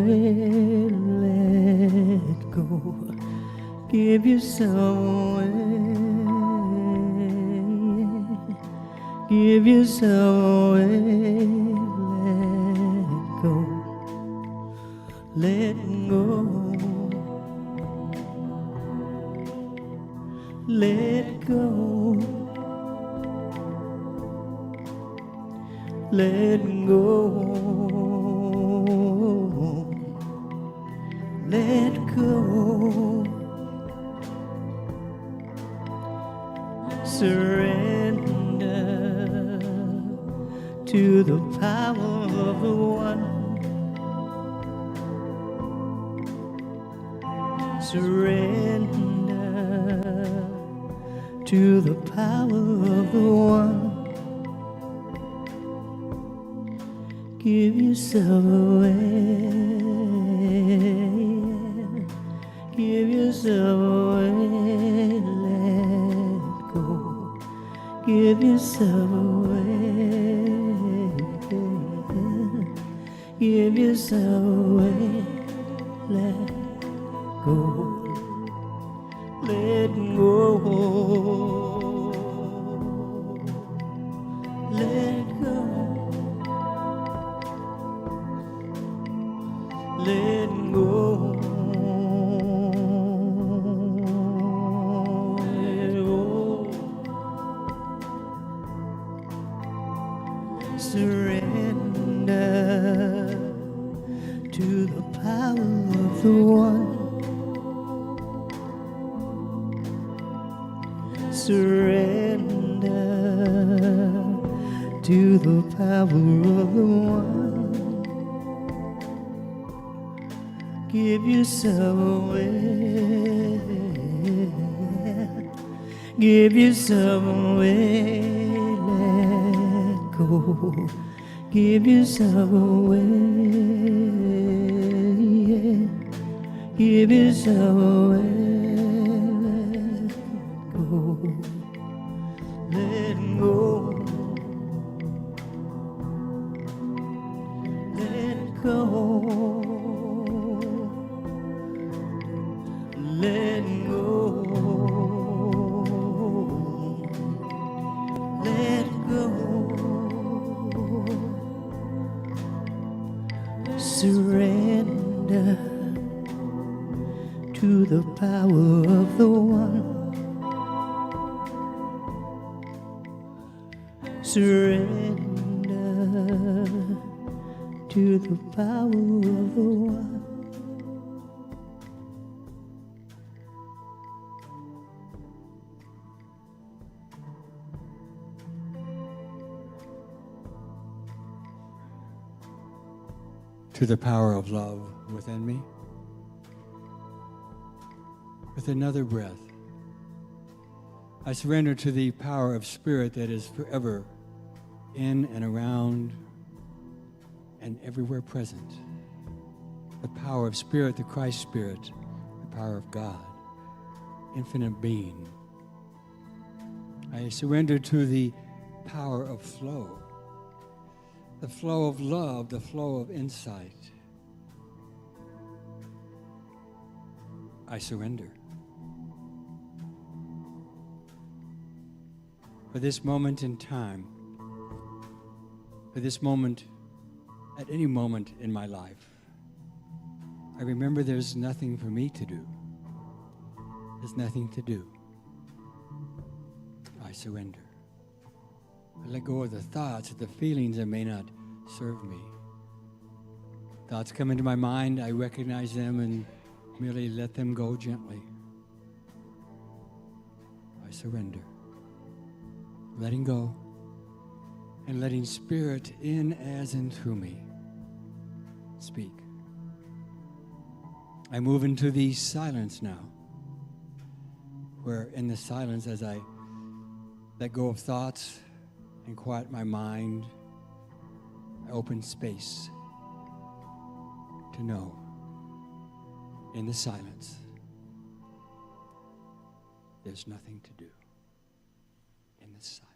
away, let go. Give yourself away. Give yourself away, let go. Let go. Let go. Let go. Let go. Surrender to the power of the one. Surrender to the power of the one. Give yourself away. Give yourself away. Let go. Give yourself away. Give yourself away. Let go. Let go. Let go. Let go. Surrender to the power of the one. Surrender to the power of the one. Give yourself away. Give yourself away. Let go. Give yourself away. Give yourself away. Let go. Let go. Let go. Let go. Surrender to the power of the one. Surrender to the power of the one. To the power of love within me. With another breath, I surrender to the power of spirit that is forever in and around and everywhere present. The power of spirit, the Christ spirit, the power of God, infinite being. I surrender to the power of flow, the flow of love, the flow of insight. I surrender. For this moment in time, for this moment, at any moment in my life, I remember there's nothing for me to do. There's nothing to do. I surrender. I let go of the thoughts, the feelings that may not serve me. Thoughts come into my mind, I recognize them and merely let them go gently. I surrender. Letting go and letting spirit in as and through me speak. I move into the silence now, where in the silence, as I let go of thoughts and quiet my mind, I open space to know in the silence there's nothing to do. In the silence.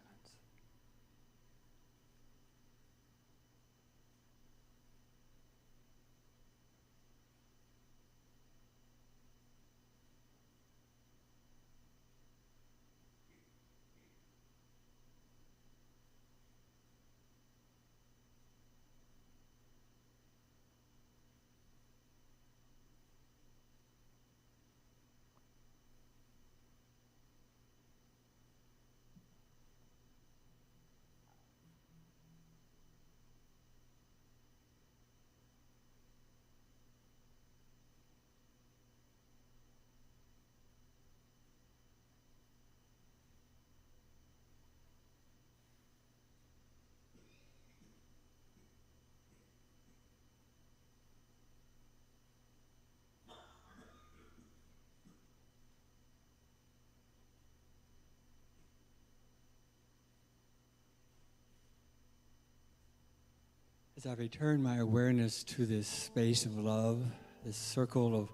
as I return my awareness to this space of love, this circle of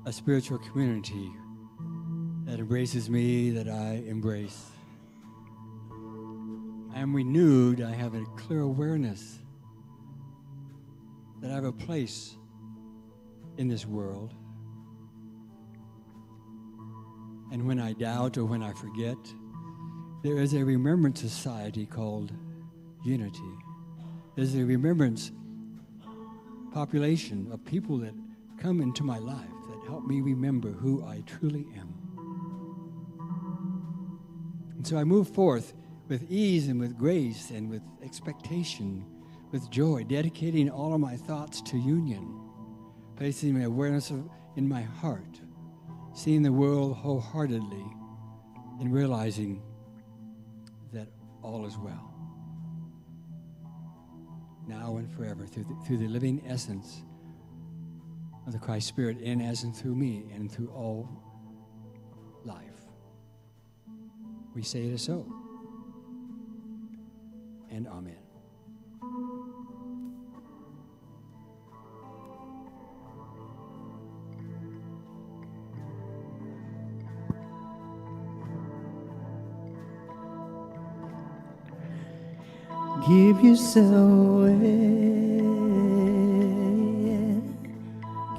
a spiritual community that embraces me, that I embrace, I am renewed. I have a clear awareness that I have a place in this world. And when I doubt or when I forget, there is a remembrance society called Unity. There's a remembrance population of people that come into my life that help me remember who I truly am. And so I move forth with ease and with grace and with expectation, with joy, dedicating all of my thoughts to union, placing my awareness in my heart, seeing the world wholeheartedly, and realizing that all is well. Now and forever, through the living essence of the Christ Spirit in, as, and through me, and through all life. We say it is so. And amen. Give yourself away.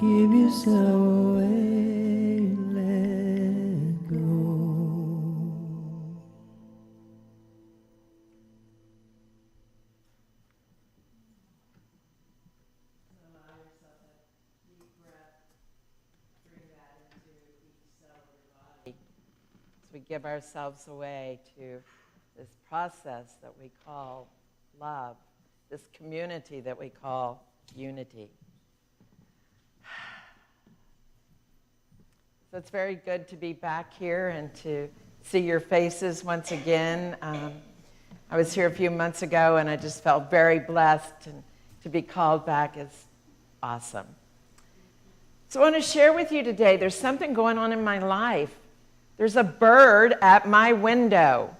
Give yourself away. Let go. Allow yourself a deep breath. Bring that into each cell of your body. As we give ourselves away to this process that we call love, this community that we call unity. So it's very good to be back here and to see your faces once again. I was here a few months ago and I just felt very blessed, and to be called back is awesome. So I want to share with you today, there's something going on in my life. There's a bird at my window.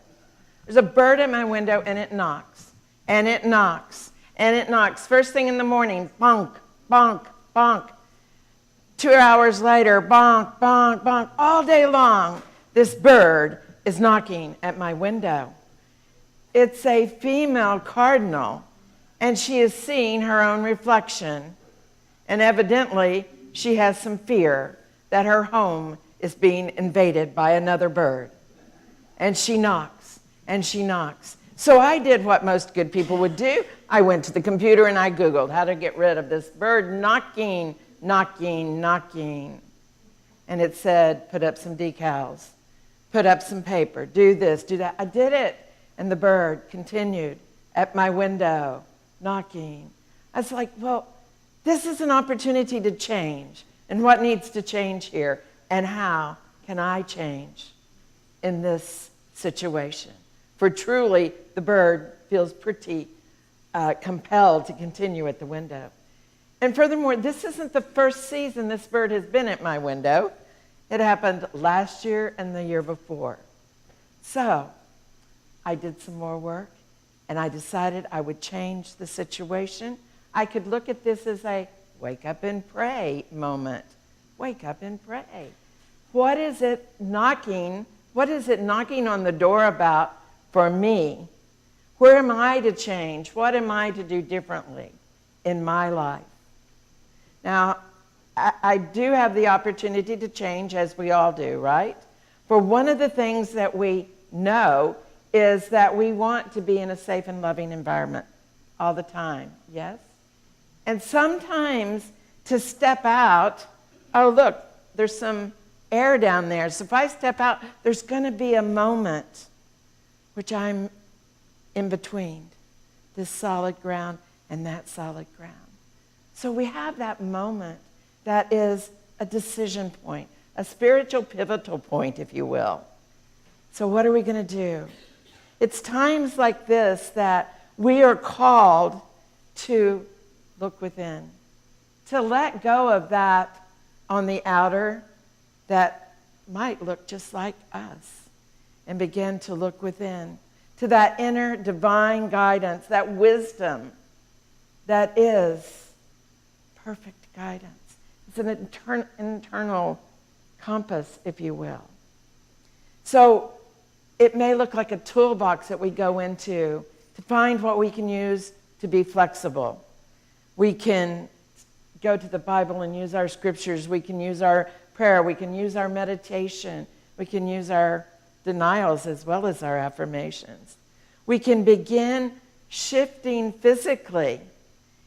There's a bird at my window, and it knocks, and it knocks, and it knocks. First thing in the morning, bonk, bonk, bonk. 2 hours later, bonk, bonk, bonk. All day long, this bird is knocking at my window. It's a female cardinal, and she is seeing her own reflection. And evidently, she has some fear that her home is being invaded by another bird. And she knocks, and she knocks. So I did what most good people would do. I went to the computer and I Googled how to get rid of this bird knocking, knocking, knocking. And it said, put up some decals, put up some paper, do this, do that. I did it. And the bird continued at my window, knocking. I was like, well, this is an opportunity to change. And what needs to change here? And how can I change in this situation? For truly, the bird feels pretty compelled to continue at the window. And furthermore, this isn't the first season this bird has been at my window. It happened last year and the year before. So I did some more work, and I decided I would change the situation. I could look at this as a wake up and pray moment. Wake up and pray. What is it knocking? What is it knocking on the door about for me? Where am I to change? What am I to do differently in my life? Now, I do have the opportunity to change, as we all do, right? For one of the things that we know is that we want to be in a safe and loving environment all the time, yes? And sometimes to step out, oh, look, there's some air down there. So if I step out, there's going to be a moment which I'm in between this solid ground and that solid ground. So we have that moment that is a decision point, a spiritual pivotal point, if you will. So what are we going to do? It's times like this that we are called to look within, to let go of that on the outer that might look just like us, and begin to look within, to that inner divine guidance, that wisdom that is perfect guidance. It's an internal compass, if you will. So it may look like a toolbox that we go into to find what we can use to be flexible. We can go to the Bible and use our scriptures. We can use our prayer. We can use our meditation. We can use our denials as well as our affirmations. We can begin shifting physically.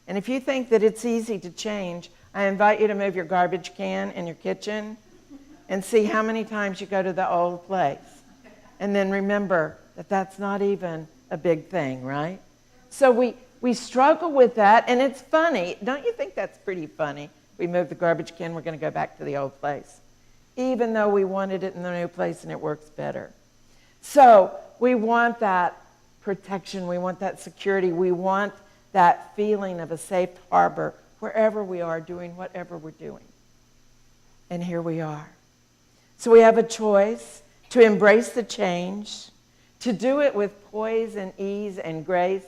And if you think that it's easy to change, I invite you to move your garbage can in your kitchen and see how many times you go to the old place. And then remember that that's not even a big thing, right? So we struggle with that, and it's funny. Don't you think that's pretty funny? We move the garbage can, we're going to go back to the old place, even though we wanted it in the new place and it works better. So we want that protection. We want that security. We want that feeling of a safe harbor wherever we are doing whatever we're doing. And here we are. So we have a choice to embrace the change, to do it with poise and ease and grace,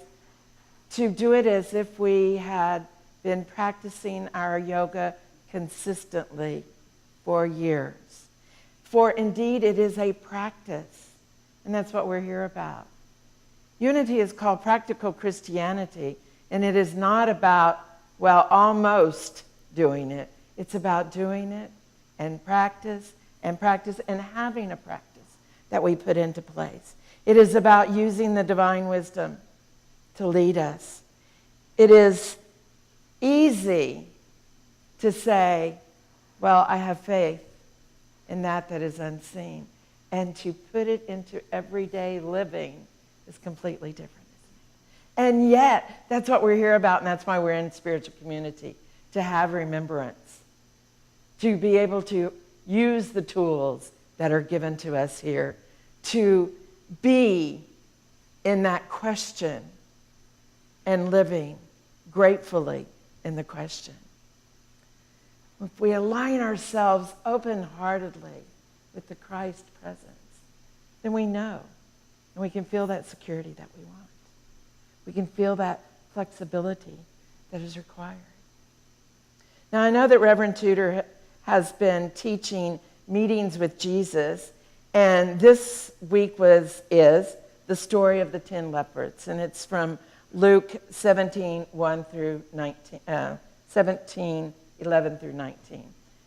to do it as if we had been practicing our yoga consistently for years. For indeed, it is a practice, and that's what we're here about. Unity is called practical Christianity, and it is not about, well, almost doing it. It's about doing it and practice and having a practice that we put into place. It is about using the divine wisdom to lead us. It is easy to say, well, I have faith in that is unseen. And to put it into everyday living is completely different, isn't it? And yet, that's what we're here about, and that's why we're in spiritual community, to have remembrance, to be able to use the tools that are given to us here, to be in that question and living gratefully in the question. If we align ourselves open-heartedly with the Christ presence, then we know, and we can feel that security that we want. We can feel that flexibility that is required. Now, I know that Reverend Tudor has been teaching meetings with Jesus, and this week is the story of the 10 lepers, and it's from Luke 17:11 through 19.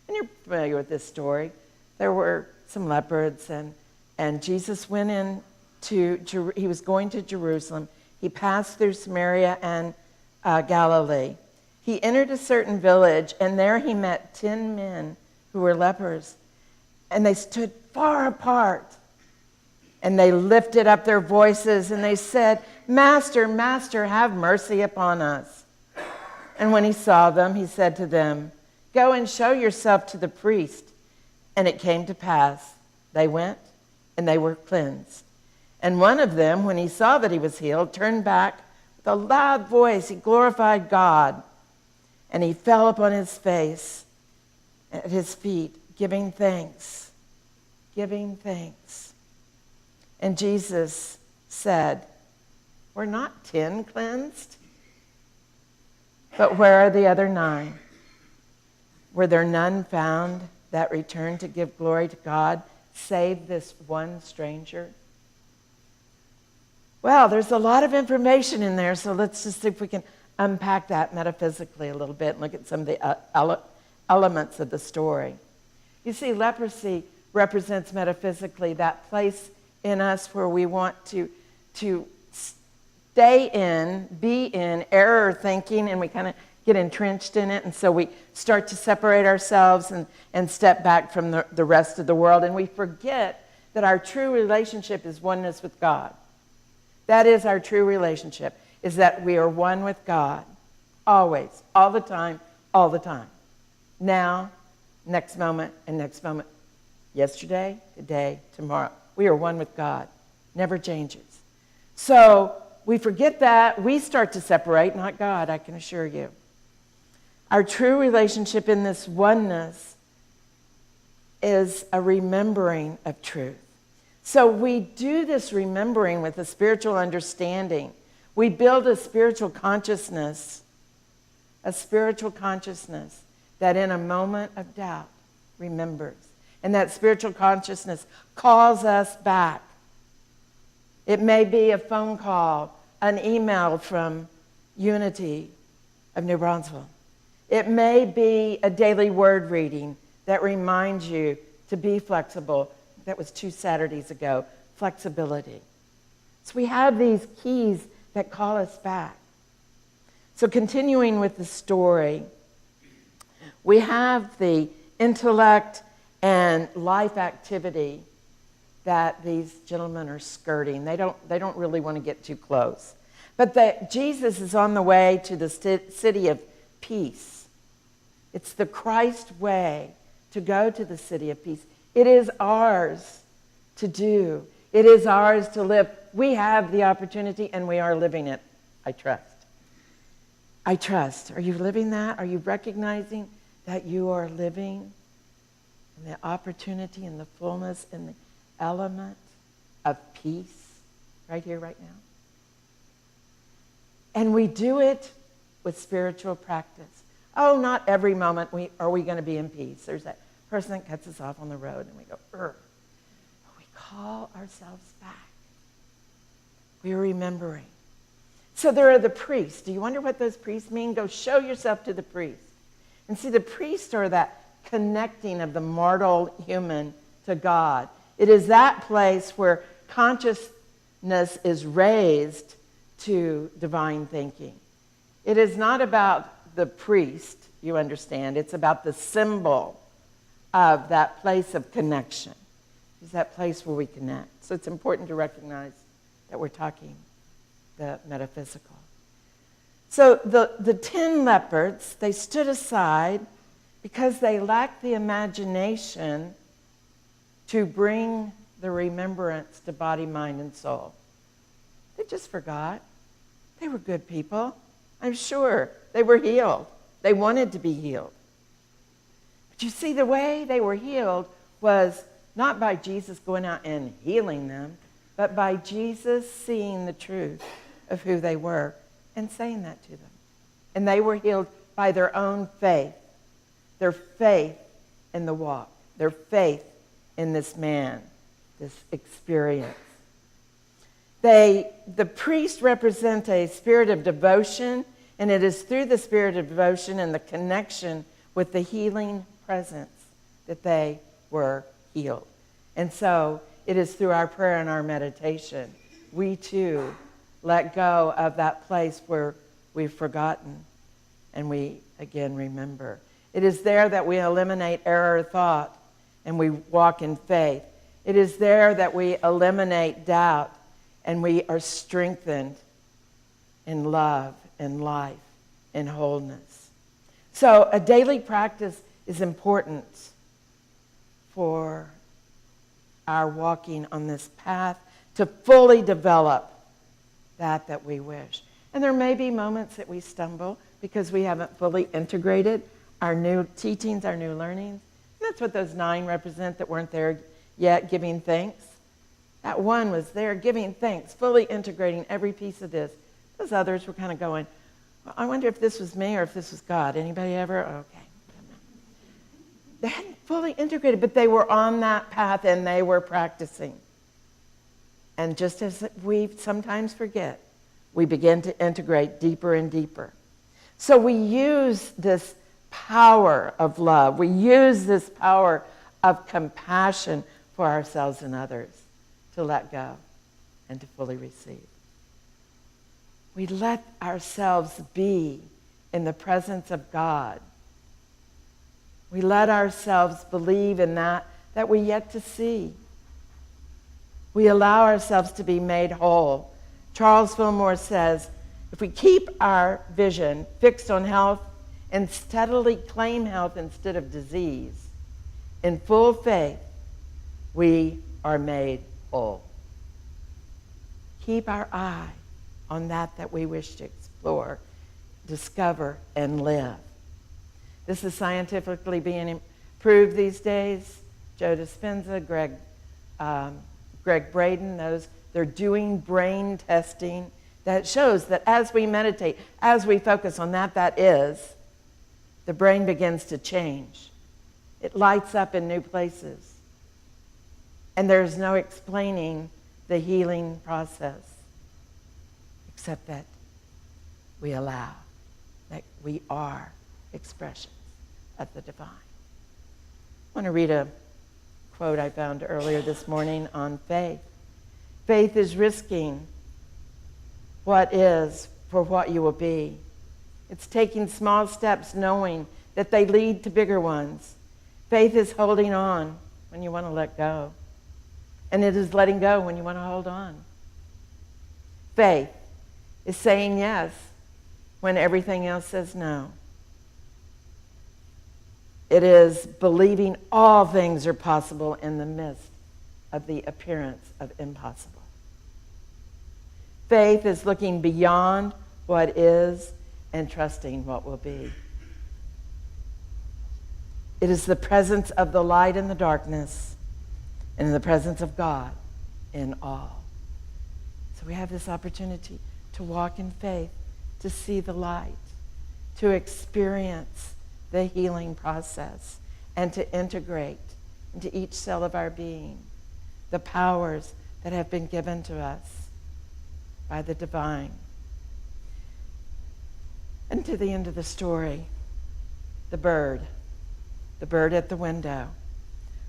And you're familiar with this story. There were some leopards, and Jesus went in he was going to Jerusalem. He passed through Samaria and Galilee. He entered a certain village, and there he met 10 men who were lepers. And they stood far apart, and they lifted up their voices, and they said, "Master, Master, have mercy upon us." And when he saw them, he said to them, "Go and show yourself to the priest." And it came to pass, they went, and they were cleansed. And one of them, when he saw that he was healed, turned back with a loud voice. He glorified God, and he fell upon his face at his feet, giving thanks. And Jesus said, "Were not 10 cleansed? But where are the other 9? Were there none found that returned to give glory to God, save this one stranger?" Well, there's a lot of information in there, so let's just see if we can unpack that metaphysically a little bit and look at some of the elements of the story. You see, leprosy represents metaphysically that place in us where we want to stay in, be in error thinking, and we kind of get entrenched in it, and so we start to separate ourselves and step back from the rest of the world, and we forget that our true relationship is oneness with God. That is our true relationship, is that we are one with God, always, all the time, now, next moment, and next moment, yesterday, today, tomorrow. We are one with God, never changes. So we forget that, we start to separate, not God, I can assure you. Our true relationship in this oneness is a remembering of truth. So we do this remembering with a spiritual understanding. We build a spiritual consciousness a spiritual consciousness that in a moment of doubt remembers. And that spiritual consciousness calls us back. It may be a phone call, an email from Unity of New Braunfels. It may be a daily word reading that reminds you to be flexible. That was 2 Saturdays ago, flexibility. So we have these keys that call us back. So continuing with the story, we have the intellect and life activity that these gentlemen are skirting. They don't really want to get too close. But that Jesus is on the way to the city of peace. It's the Christ way to go to the city of peace. It is ours to do. It is ours to live. We have the opportunity and we are living it. I trust. I trust. Are you living that? Are you recognizing that you are living in the opportunity and the fullness and the element of peace right here, right now? And we do it with spiritual practice. Oh, not every moment are we going to be in peace. There's that person that cuts us off on the road and we go, Ugh. But we call ourselves back. We're remembering. So there are the priests. Do you wonder what those priests mean? Go show yourself to the priest. And see, the priests are that connecting of the mortal human to God. It is that place where consciousness is raised to divine thinking. It is not about the priest, you understand. It's about the symbol of that place of connection. It's that place where we connect. So it's important to recognize that we're talking the metaphysical. So the 10 leopards, they stood aside because they lacked the imagination to bring the remembrance to body, mind, and soul. They just forgot. They were good people. I'm sure they were healed. They wanted to be healed. But you see, the way they were healed was not by Jesus going out and healing them, but by Jesus seeing the truth of who they were and saying that to them. And they were healed by their own faith, their faith in the walk, their faith in this man, this experience. The priests represent a spirit of devotion, and it is through the spirit of devotion and the connection with the healing presence that they were healed. And so it is through our prayer and our meditation, we too let go of that place where we've forgotten and we again remember. It is there that we eliminate error thought and we walk in faith. It is there that we eliminate doubt and we are strengthened in love and life and wholeness. So a daily practice is important for our walking on this path to fully develop that we wish. And there may be moments that we stumble because we haven't fully integrated our new teachings, our new learnings. And that's what those 9 represent that weren't there yet, giving thanks. That one was there giving thanks, fully integrating every piece of this. Those others were kind of going, well, I wonder if this was me or if this was God. Anybody ever? Okay. They hadn't fully integrated, but they were on that path and they were practicing. And just as we sometimes forget, we begin to integrate deeper and deeper. So we use this power of love. We use this power of compassion for ourselves and others to let go and to fully receive. We let ourselves be in the presence of God. We let ourselves believe in that we yet to see. We allow ourselves to be made whole. Charles Fillmore says, if we keep our vision fixed on health and steadily claim health instead of disease, in full faith, we are made whole. Keep our eye on that we wish to explore, discover, and live. This is scientifically being proved these days. Joe Dispenza, Greg Braden, they're doing brain testing that shows that as we meditate, as we focus on that is, the brain begins to change. It lights up in new places. And there's no explaining the healing process except that we allow, that we are expressions of the divine. I want to read a quote I found earlier this morning on faith. Faith is risking what is for what you will be. It's taking small steps knowing that they lead to bigger ones. Faith is holding on when you want to let go. And it is letting go when you want to hold on. Faith is saying yes when everything else says no. It is believing all things are possible in the midst of the appearance of impossible. Faith is looking beyond what is and trusting what will be. It is the presence of the light in the darkness and in the presence of God in all. So we have this opportunity to walk in faith, to see the light, to experience the healing process, and to integrate into each cell of our being the powers that have been given to us by the divine. And to the end of the story, the bird at the window.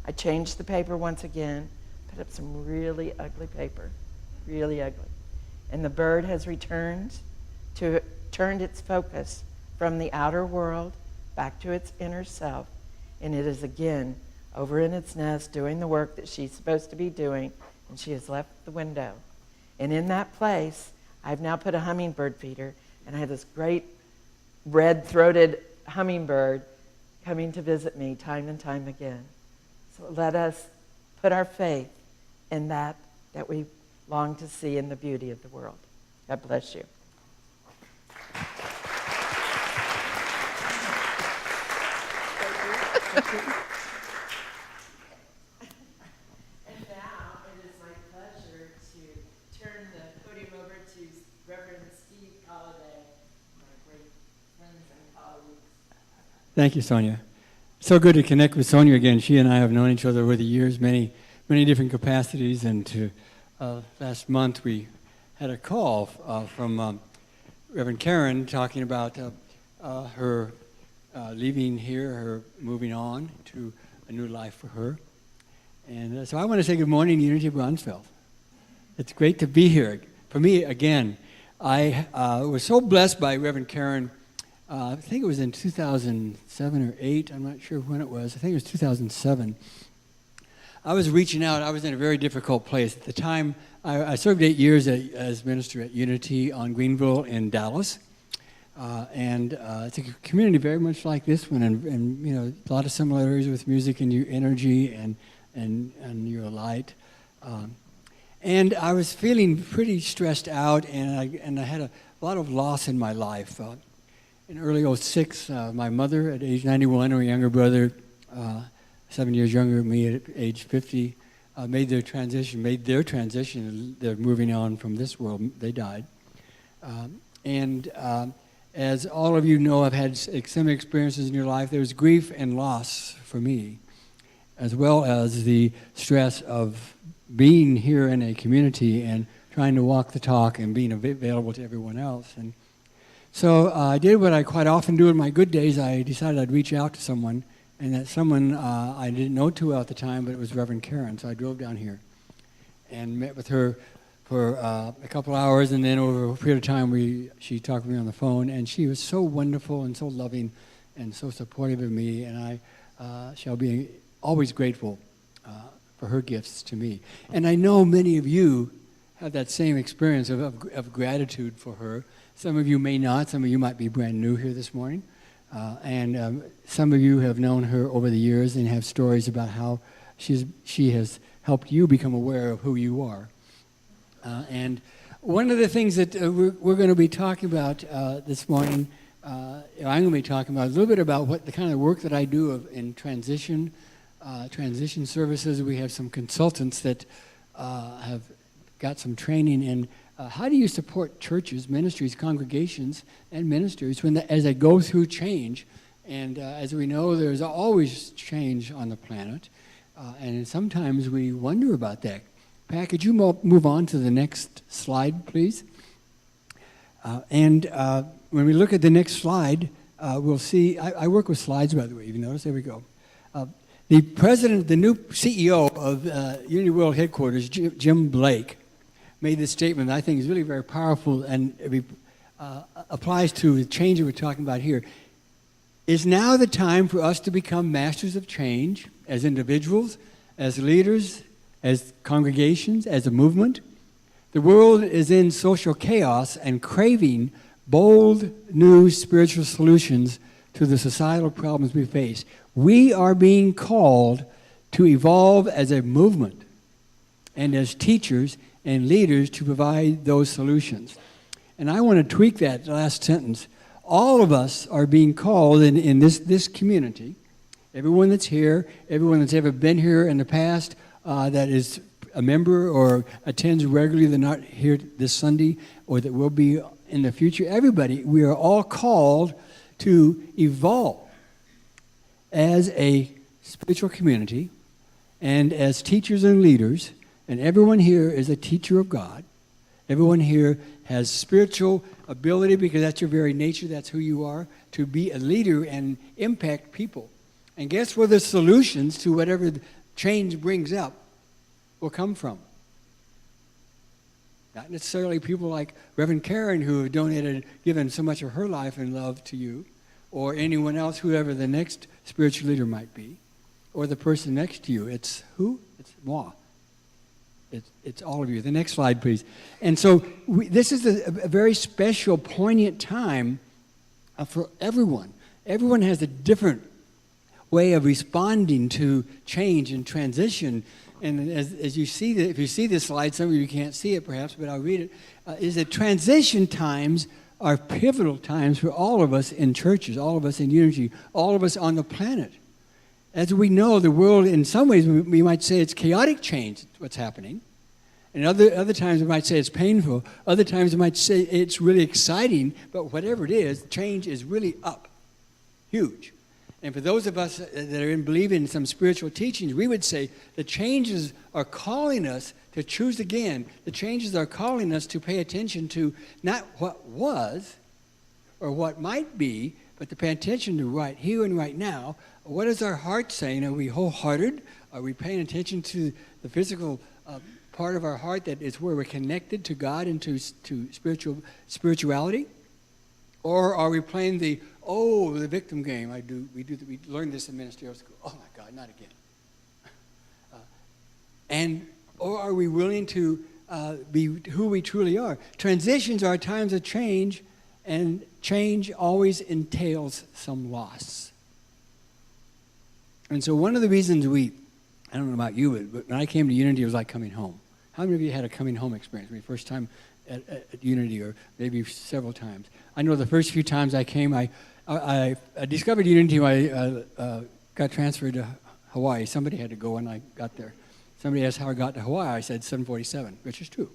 I changed the paper once again, put up some really ugly paper, really ugly. And the bird has turned its focus from the outer world back to its inner self, and it is again over in its nest doing the work that she's supposed to be doing, and she has left the window. And in that place, I've now put a hummingbird feeder, and I have this great red-throated hummingbird coming to visit me time and time again. So let us put our faith in that we long to see in the beauty of the world. God bless you. And now it is my pleasure to turn the podium over to Reverend Steve Colladay, my great friends and colleagues. Thank you, Sonia. So good to connect with Sonia again. She and I have known each other over the years, many different capacities. And last month we had a call from Reverend Karen talking about her leaving here, her moving on to a new life for her. And so I want to say good morning, Unity of Braunfels. It's great to be here. For me, again, I was so blessed by Reverend Karen. I think it was in 2007 or 8. I'm not sure when it was. I think it was 2007. I was reaching out. I was in a very difficult place. At the time, I served 8 years as minister at Unity on Greenville in Dallas. And it's a community very much like this one, and you know, a lot of similarities with music and your energy and your light. And I was feeling pretty stressed out, and I had a lot of loss in my life. In early '06, my mother, at age 91, her younger brother, 7 years younger than me, at age 50, made their transition. They're moving on from this world. They died. As all of you know, I've had similar experiences in your life. There was grief and loss for me, as well as the stress of being here in a community and trying to walk the talk and being available to everyone else. And so I did what I quite often do in my good days. I decided I'd reach out to someone, and that someone I didn't know too well at the time, but it was Reverend Karen. So I drove down here and met with her for a couple hours, and then over a period of time she talked with me on the phone, and she was so wonderful and so loving and so supportive of me, and I shall be always grateful for her gifts to me. And I know many of you have that same experience of gratitude for her. Some of you may not. Some of you might be brand new here this morning. And some of you have known her over the years and have stories about how she has helped you become aware of who you are. And one of the things that we're going to be talking about this morning, I'm going to be talking about a little bit about what the kind of work that I do in transition services. We have some consultants that have got some training in how do you support churches, ministries, congregations, and ministers as they go through change? And as we know, there's always change on the planet, and sometimes we wonder about that. Pat, could you move on to the next slide, please? And when we look at the next slide, we'll see, I work with slides, by the way, you notice, there we go. The president, the new CEO of Unity World Headquarters, Jim Blake, made this statement that I think is really very powerful and applies to the change that we're talking about here. Is now the time for us to become masters of change as individuals, as leaders, as congregations, as a movement? The world is in social chaos and craving bold, new spiritual solutions to the societal problems we face. We are being called to evolve as a movement and as teachers and leaders to provide those solutions. And I want to tweak that last sentence. All of us are being called in this community, everyone that's here, everyone that's ever been here in the past, that is a member or attends regularly, they're not here this Sunday, or that will be in the future. Everybody, we are all called to evolve as a spiritual community and as teachers and leaders. And everyone here is a teacher of God. Everyone here has spiritual ability, because that's your very nature, that's who you are, to be a leader and impact people. And guess where the solutions to whatever the change brings up will come from? Not necessarily people like Reverend Karen, who have donated, given so much of her life and love to you, or anyone else, whoever the next spiritual leader might be, or the person next to you. It's who? It's moi. It's all of you. The next slide, please. And so this is a very special, poignant time for everyone. Everyone has a different way of responding to change and transition. And as you see, if you see this slide, some of you can't see it perhaps, but I'll read it, is that transition times are pivotal times for all of us in churches, all of us in unity, all of us on the planet. As we know, the world, in some ways, we might say it's chaotic change, what's happening. And other times we might say it's painful. Other times we might say it's really exciting. But whatever it is, change is really up. Huge. And for those of us that believe in some spiritual teachings, we would say the changes are calling us to choose again. The changes are calling us to pay attention to not what was or what might be, but to pay attention to right here and right now. What is our heart saying? Are we wholehearted? Are we paying attention to the physical part of our heart that is where we're connected to God and to spirituality? Or are we playing the victim game? We learned this in ministerial school. Oh my God, not again. Or are we willing to be who we truly are? Transitions are times of change, and change always entails some loss. And so one of the reasons I don't know about you, but when I came to Unity, it was like coming home. How many of you had a coming home experience? Maybe first time at Unity, or maybe several times. I know the first few times I came, I discovered Unity when I got transferred to Hawaii. Somebody had to go when I got there. Somebody asked how I got to Hawaii. I said 747, which is true,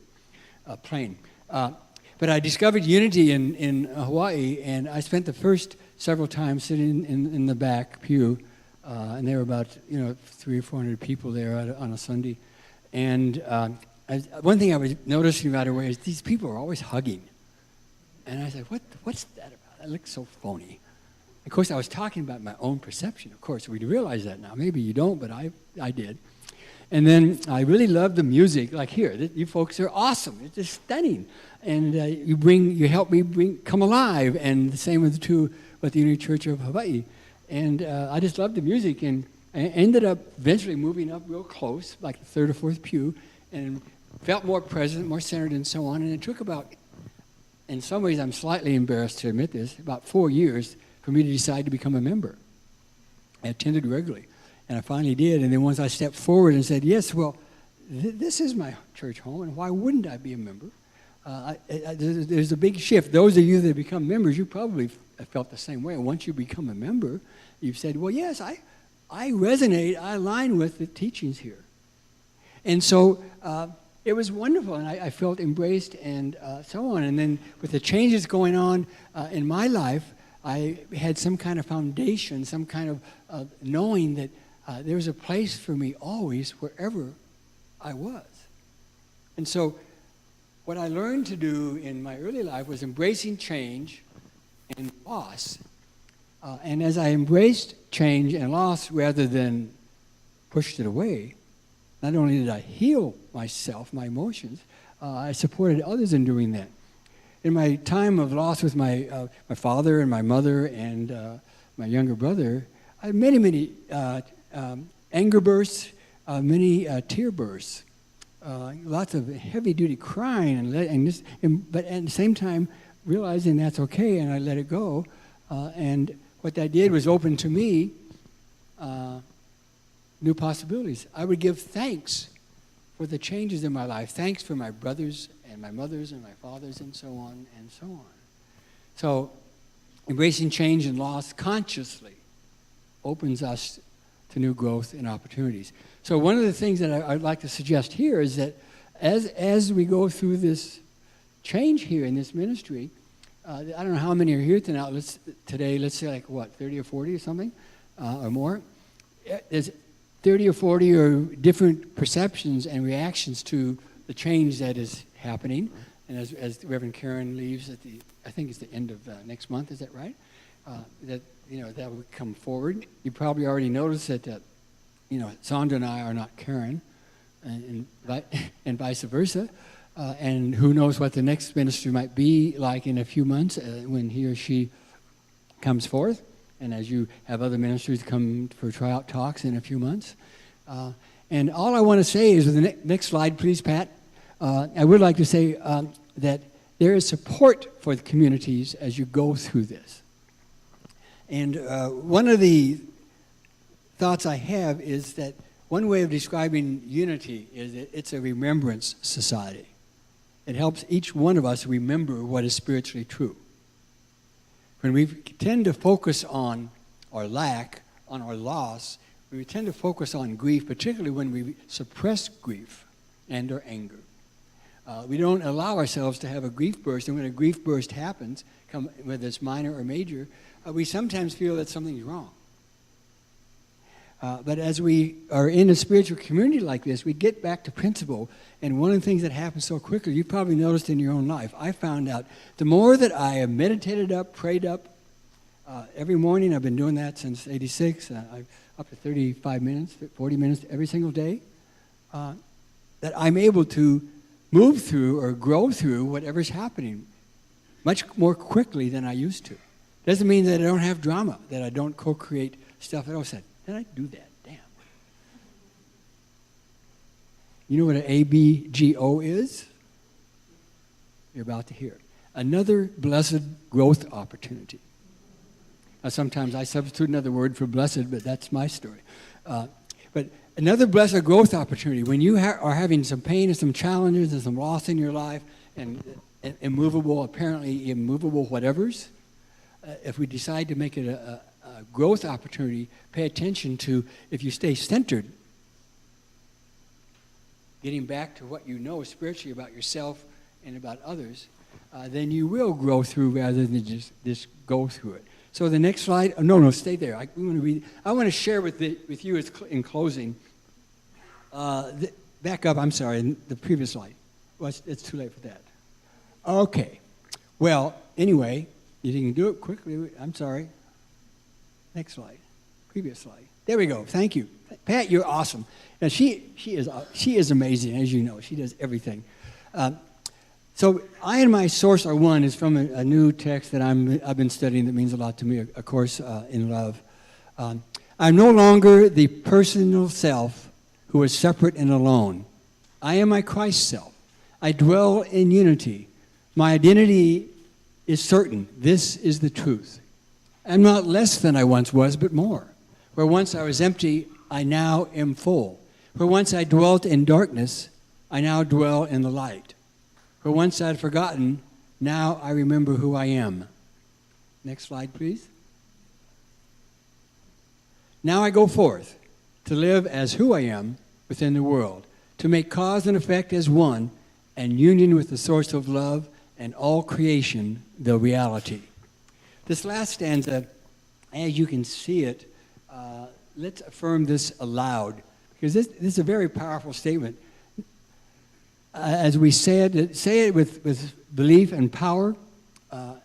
plane. But I discovered Unity in Hawaii, and I spent the first several times sitting in the back pew, and there were about 300 or 400 people there on a Sunday. And one thing I was noticing right away is these people are always hugging. And I said, what's that about? That looks so phony. Of course, I was talking about my own perception. Of course, we realize that now. Maybe you don't, but I did. And then I really loved the music. Like here, you folks are awesome. It's just stunning. And you help me come alive. And the same with the Unity Church of Hawaii. And I just loved the music. And I ended up eventually moving up real close, like the third or fourth pew, and felt more present, more centered, and so on. And it took about, in some ways I'm slightly embarrassed to admit this, about 4 years for me to decide to become a member. I attended regularly. And I finally did. And then once I stepped forward and said, yes, well, this is my church home, and why wouldn't I be a member? There's a big shift. Those of you that become members, you probably have felt the same way. And once you become a member, you've said, well, yes, I resonate, I align with the teachings here. And so it was wonderful, and I felt embraced and so on. And then with the changes going on in my life, I had some kind of foundation, some kind of knowing that there was a place for me always wherever I was. And so what I learned to do in my early life was embracing change and loss. And as I embraced change and loss rather than pushed it away, not only did I heal myself, my emotions, I supported others in doing that. In my time of loss with my father and my mother and my younger brother, I had many anger bursts, many tear bursts, lots of heavy-duty crying, but at the same time realizing that's okay, and I let it go. And what that did was open to me new possibilities. I would give thanks for the changes in my life. Thanks for my brothers and my mothers and my fathers and so on and so on. So embracing change and loss consciously opens us to new growth and opportunities. So one of the things that I'd like to suggest here is that as we go through this change here in this ministry, I don't know how many are here today. Let's say like what, 30 or 40 or something, or more. There's 30 or 40 or different perceptions and reactions to the change that is happening. And as Reverend Karen leaves I think it's the end of next month, is that right? That will come forward. You probably already noticed that Sondra and I are not Karen, and vice versa. And who knows what the next ministry might be like in a few months when he or she comes forth. And as you have other ministries come for tryout talks in a few months. And all I want to say is, with the next slide, please, Pat, I would like to say that there is support for the communities as you go through this. And one of the thoughts I have is that one way of describing unity is that it's a remembrance society. It helps each one of us remember what is spiritually true. When we tend to focus on our lack, on our loss, we tend to focus on grief, particularly when we suppress grief and or anger. We don't allow ourselves to have a grief burst, and when a grief burst happens, whether it's minor or major, we sometimes feel that something's wrong. But as we are in a spiritual community like this, we get back to principle. And one of the things that happens so quickly, you probably noticed in your own life, I found out the more that I have meditated up, prayed up, every morning, I've been doing that since '86, up to 35 minutes, 40 minutes every single day, that I'm able to move through or grow through whatever's happening much more quickly than I used to. Doesn't mean that I don't have drama, that I don't co-create stuff. I always said, did I do that? Damn. You know what an ABGO is? You're about to hear it. Another blessed growth opportunity. Now, sometimes I substitute another word for blessed, but that's my story. But another blessed growth opportunity. When you are having some pain and some challenges and some loss in your life and immovable, apparently immovable whatevers, if we decide to make it a growth opportunity, pay attention to, if you stay centered, getting back to what you know spiritually about yourself and about others, then you will grow through rather than just go through it. So the next slide, no, stay there. I want to share with you in closing. Back up, I'm sorry, the previous slide. Well, it's too late for that. Okay. Well, anyway, you can do it quickly. I'm sorry. Next slide. Previous slide. There we go. Thank you. Pat, you're awesome. Now, she is amazing, as you know. She does everything. So I and my source are one is from a new text that I've been studying that means a lot to me, A Course in Love. I'm no longer the personal self who is separate and alone. I am my Christ self. I dwell in unity. My identity is certain. This is the truth. I'm not less than I once was, but more. Where once I was empty, I now am full. Where once I dwelt in darkness, I now dwell in the light. Where once I had forgotten, now I remember who I am. Next slide, please. Now I go forth to live as who I am within the world, to make cause and effect as one, and union with the source of love and all creation, the reality. This last stanza, as you can see it, let's affirm this aloud, because this is a very powerful statement. As we say it with belief and power,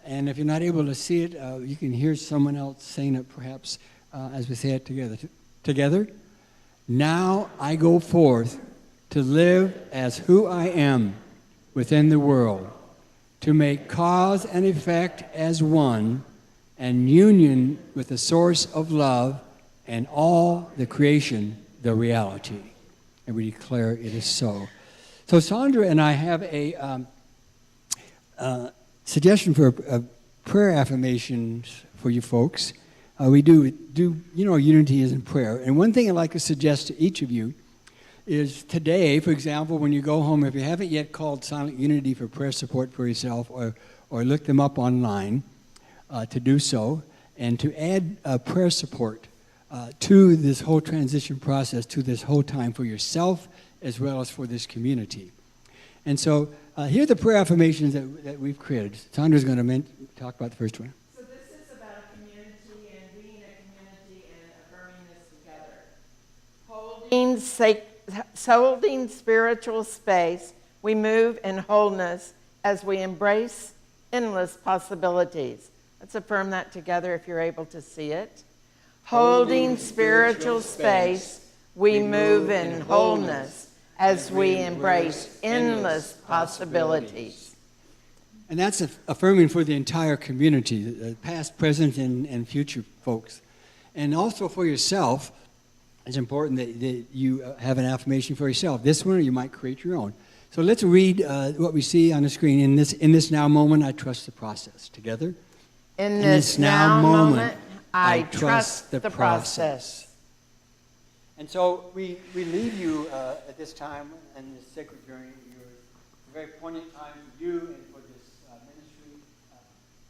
and if you're not able to see it, you can hear someone else saying it perhaps as we say it together. Together, now I go forth to live as who I am within the world, to make cause and effect as one, and union with the source of love and all the creation, the reality. And we declare it is so. So Sondra and I have a suggestion for a prayer affirmations for you folks. We do, unity is in prayer. And one thing I'd like to suggest to each of you is today, for example, when you go home, if you haven't yet called Silent Unity for prayer support for yourself or look them up online, to do so, and to add prayer support to this whole transition process, to this whole time for yourself as well as for this community. And so here are the prayer affirmations that we've created. Sondra's going to talk about the first one. So this is about a community and being a community and affirming this together. Holding spiritual space, we move in wholeness as we embrace endless possibilities. Let's affirm that together if you're able to see it. Holding spiritual space, we move in wholeness as we embrace endless possibilities. And that's affirming for the entire community, the past, present, and future folks. And also for yourself, it's important that you have an affirmation for yourself. This one, or you might create your own. So let's read what we see on the screen. In this now moment, I trust the process. Together? In this now moment, I trust the process. And so we leave you at this time in this sacred journey. It's a very poignant time for you and for this ministry.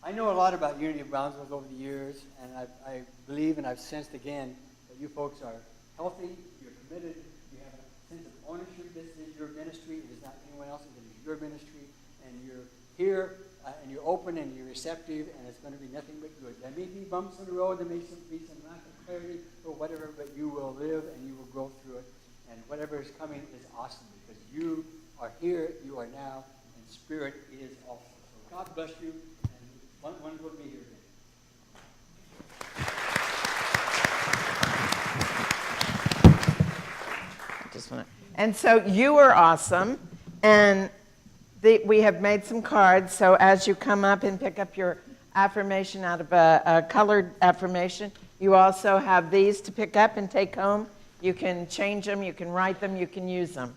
I know a lot about Unity of Brownsville over the years, and I believe and I've sensed again that you folks are healthy, you're committed, you have a sense of ownership. This is your ministry. It is not anyone else's. It is your ministry, and you're here, and you're open, and you're receptive, and it's going to be nothing but good. There may be bumps on the road, there may be some lack of clarity or whatever, but you will live and you will grow through it, and whatever is coming is awesome because you are here, you are now, and Spirit is also. So God bless you, and one will be here again. And so you are awesome, and we have made some cards, so as you come up and pick up your affirmation out of a colored affirmation, you also have these to pick up and take home. You can change them, you can write them, you can use them.